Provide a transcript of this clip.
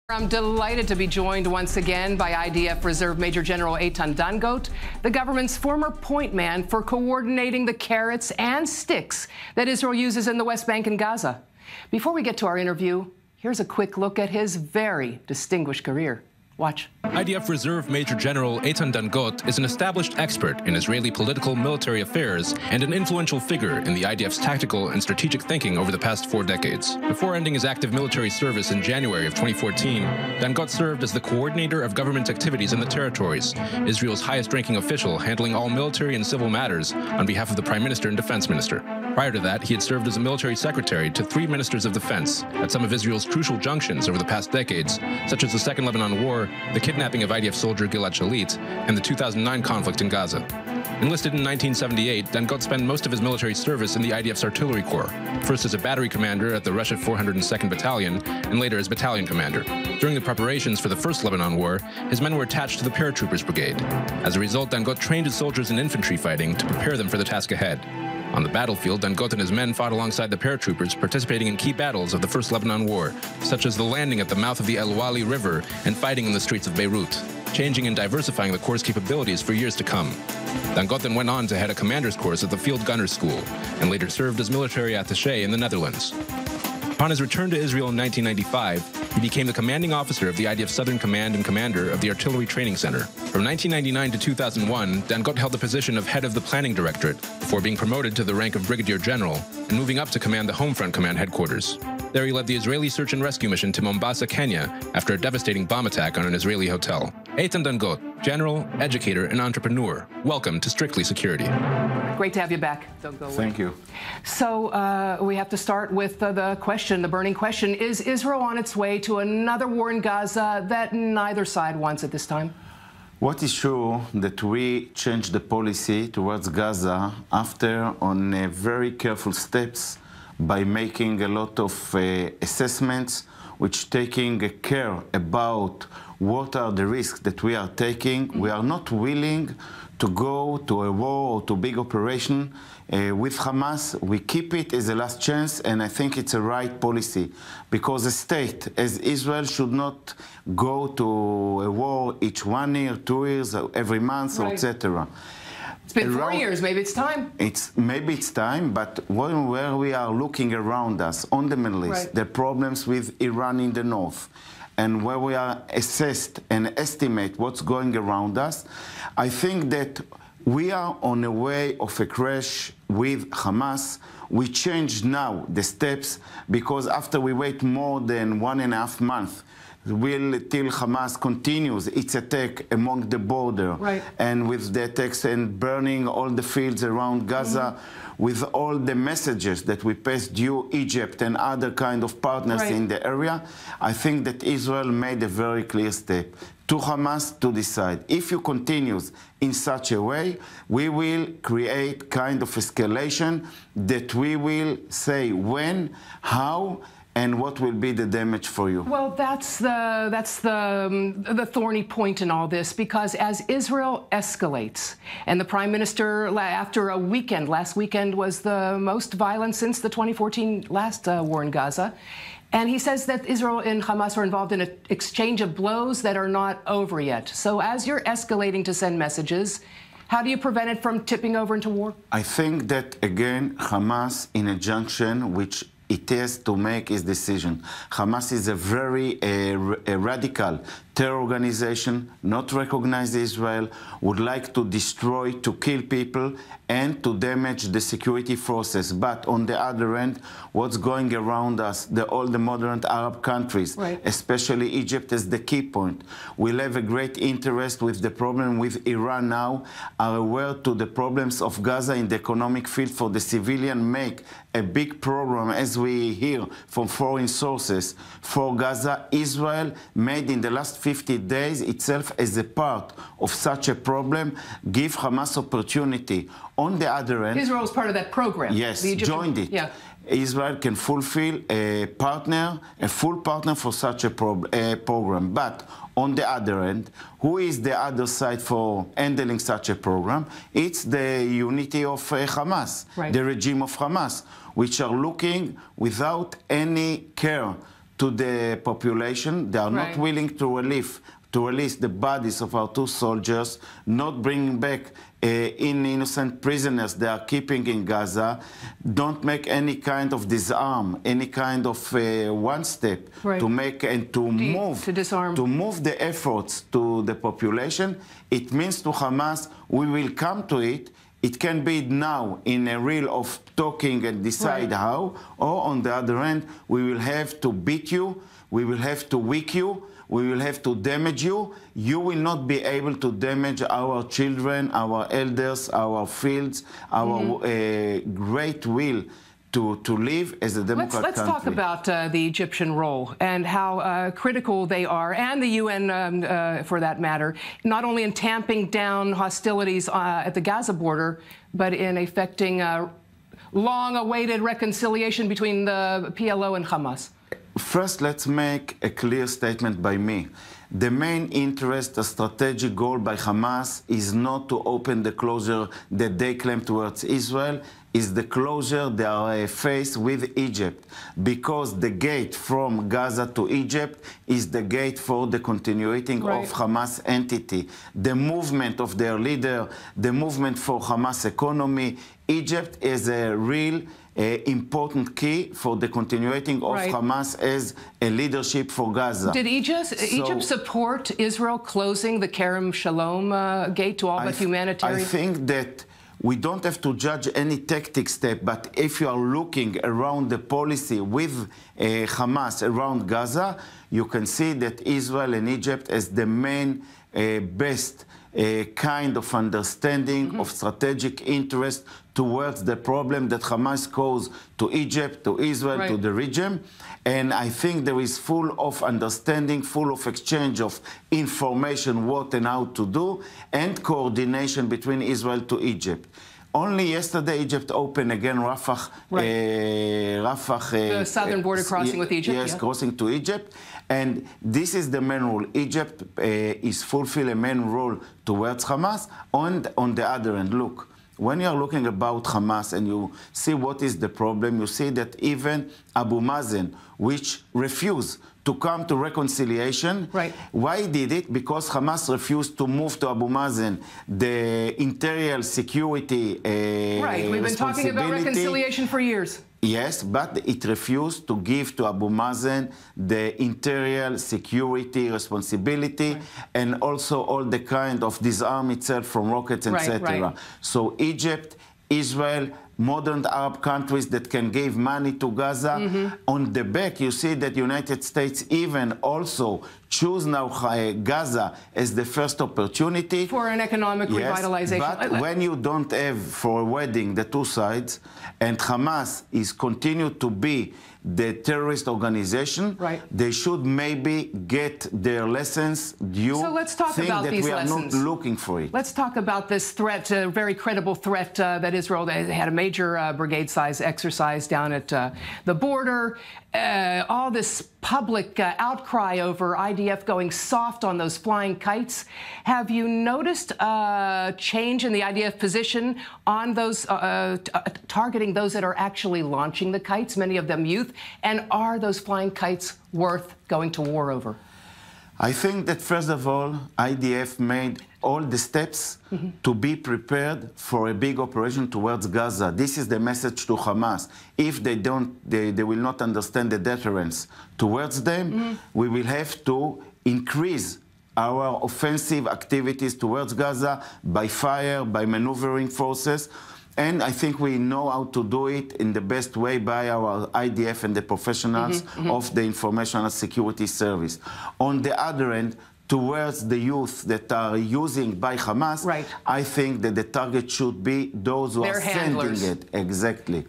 I'm delighted to be joined once again by IDF Reserve Major General Eitan Dangot, the government's former point man for coordinating the carrots and sticks that Israel uses in the West Bank and Gaza. Before we get to our interview, here's a quick look at his very distinguished career. Watch. IDF Reserve Major General Eitan Dangot is an established expert in Israeli political military affairs and an influential figure in the IDF's tactical and strategic thinking over the past 4 decades. Before ending his active military service in January of 2014, Dangot served as the coordinator of government activities in the territories, Israel's highest-ranking official handling all military and civil matters on behalf of the Prime Minister and Defense Minister. Prior to that, he had served as a military secretary to 3 ministers of defense at some of Israel's crucial junctions over the past decades, such as the Second Lebanon War, the kidnapping of IDF soldier Gilad Shalit, and the 2009 conflict in Gaza. Enlisted in 1978, Dangot spent most of his military service in the IDF's artillery corps, first as a battery commander at the Russia 402nd Battalion, and later as battalion commander. During the preparations for the First Lebanon War, his men were attached to the Paratroopers Brigade. As a result, Dangot trained his soldiers in infantry fighting to prepare them for the task ahead. On the battlefield, Dangot and his men fought alongside the paratroopers, participating in key battles of the First Lebanon War, such as the landing at the mouth of the El Wali River and fighting in the streets of Beirut, changing and diversifying the Corps' capabilities for years to come. Dangot then went on to head a commander's course at the Field Gunners School, and later served as military attaché in the Netherlands. Upon his return to Israel in 1995, he became the commanding officer of the IDF Southern Command and commander of the Artillery Training Center. From 1999 to 2001, Dangot held the position of head of the Planning Directorate, before being promoted to the rank of Brigadier General and moving up to command the Homefront Command headquarters. There he led the Israeli search and rescue mission to Mombasa, Kenya, after a devastating bomb attack on an Israeli hotel. Eitan Dangot, general, educator, and entrepreneur, welcome to Strictly Security. Great to have you back. Don't go away. Thank you. So we have to start with the question, the burning question. Is Israel on its way to another war in Gaza that neither side wants at this time? What is sure that we changed the policy towards Gaza after on very careful steps by making a lot of assessments, which taking care about what are the risks that we are taking. We are not willing to go to a war or to big operation with Hamas. We keep it as a last chance, and I think it's a right policy, because a state as Israel should not go to a war each 1 year, 2 years, every month, right, etc. It's been 4 years, maybe it's time. Maybe it's time, but where we are looking around us on the Middle East, right, the problems with Iran in the north, and where we are assessed and estimate what's going around us, I think that we are on a way of a crash with Hamas. We change now the steps, because after we wait more than 1.5 months, till Hamas continues its attack along the border, right, and with the attacks and burning all the fields around Gaza, with all the messages that we pass due Egypt and other kind of partners, right, in the area, I think that Israel made a very clear step to Hamas to decide. If you continue in such a way, we will create kind of escalation that we will say when, how, and what will be the damage for you? Well, that's the thorny point in all this, because as Israel escalates, and the Prime Minister, after a weekend, last weekend was the most violent since the 2014 last war in Gaza, and he says that Israel and Hamas are involved in an exchange of blows that are not over yet. So as you're escalating to send messages, how do you prevent it from tipping over into war? I think that, again, Hamas in a junction which it has to make its decision. Hamas is a very radical terror organization, not recognize Israel, would like to destroy, to kill people, and to damage the security forces. But on the other end, what's going around us, all the modern Arab countries, right, especially Egypt as the key point, will have a great interest with the problem with Iran now, are aware to the problems of Gaza in the economic field for the civilian, make a big program, as we hear from foreign sources, for Gaza. Israel made in the last 50 days itself as a part of such a problem, give Hamas opportunity. On the other end, Israel is part of that program. Yes, joined it. Yeah. Israel can fulfill a full partner for such a program. But on the other end, who is the other side for handling such a program? It's the unity of Hamas, right, the regime of Hamas, which are looking without any care to the population. They are not willing to release the bodies of our 2 soldiers, not bringing back innocent prisoners they are keeping in Gaza, don't make any kind of disarm, any kind of one step to make and to move the efforts to the population. It means to Hamas, we will come to it. It can be now in a reel of talking and decide how, or on the other hand, we will have to beat you, we will have to weaken you, we will have to damage you. You will not be able to damage our children, our elders, our fields, our great will to live as a democratic country. Let's talk about the Egyptian role and how critical they are, and the UN for that matter, not only in tamping down hostilities at the Gaza border, but in effecting long-awaited reconciliation between the PLO and Hamas. First, let's make a clear statement by me. The main interest, the strategic goal by Hamas is not to open the closure that they claim towards Israel, is the closure they are faced with Egypt, because the gate from Gaza to Egypt is the gate for the continuing of Hamas entity. The movement of their leader, the movement for Hamas economy, Egypt is a real important key for the continuing of Hamas as a leadership for Gaza. Did Egypt support Israel closing the Kerem Shalom gate to all but humanitarian? I think that we don't have to judge any tactic step, but if you are looking around the policy with Hamas around Gaza, you can see that Israel and Egypt as the main best kind of understanding of strategic interest towards the problem that Hamas caused to Egypt, to Israel, to the region. And I think there is full of understanding, full of exchange of information, what and how to do, and coordination between Israel to Egypt. Only yesterday, Egypt opened again Rafah, the southern border crossing with Egypt. Yes, crossing to Egypt. And this is the main role. Egypt is fulfilling a main role towards Hamas. And on the other end, look, when you are looking about Hamas and you see what is the problem, you see that even Abu Mazen, which refused to come to reconciliation. Why did it? Because Hamas refused to move to Abu Mazen the interior security We've been talking about reconciliation for years. Yes, but it refused to give to Abu Mazen the interior security responsibility and also all the kind of disarm itself from rockets, etc. So Egypt, Israel, modern Arab countries that can give money to Gaza. On the back, you see that United States even also choose now Gaza as the first opportunity. For an economic revitalization. But when you don't have for a wedding the 2 sides, and Hamas is continued to be the terrorist organization, they should maybe get their lessons due. So let's talk about these lessons. We are not looking for it. Let's talk about this threat, a very credible threat that Israel, they had a major brigade-size exercise down at the border. All this public outcry over IDF going soft on those flying kites. Have you noticed a change in the IDF position on those, targeting those that are actually launching the kites, many of them youth? And are those flying kites worth going to war over? I think that, first of all, IDF made all the steps to be prepared for a big operation towards Gaza. This is the message to Hamas. If they don't, they will not understand the deterrence towards them, we will have to increase our offensive activities towards Gaza by fire, by maneuvering forces. And I think we know how to do it in the best way by our IDF and the professionals of the Information Security Service. On the other end, towards the youth that are using by Hamas, I think that the target should be those who are sending it. Exactly.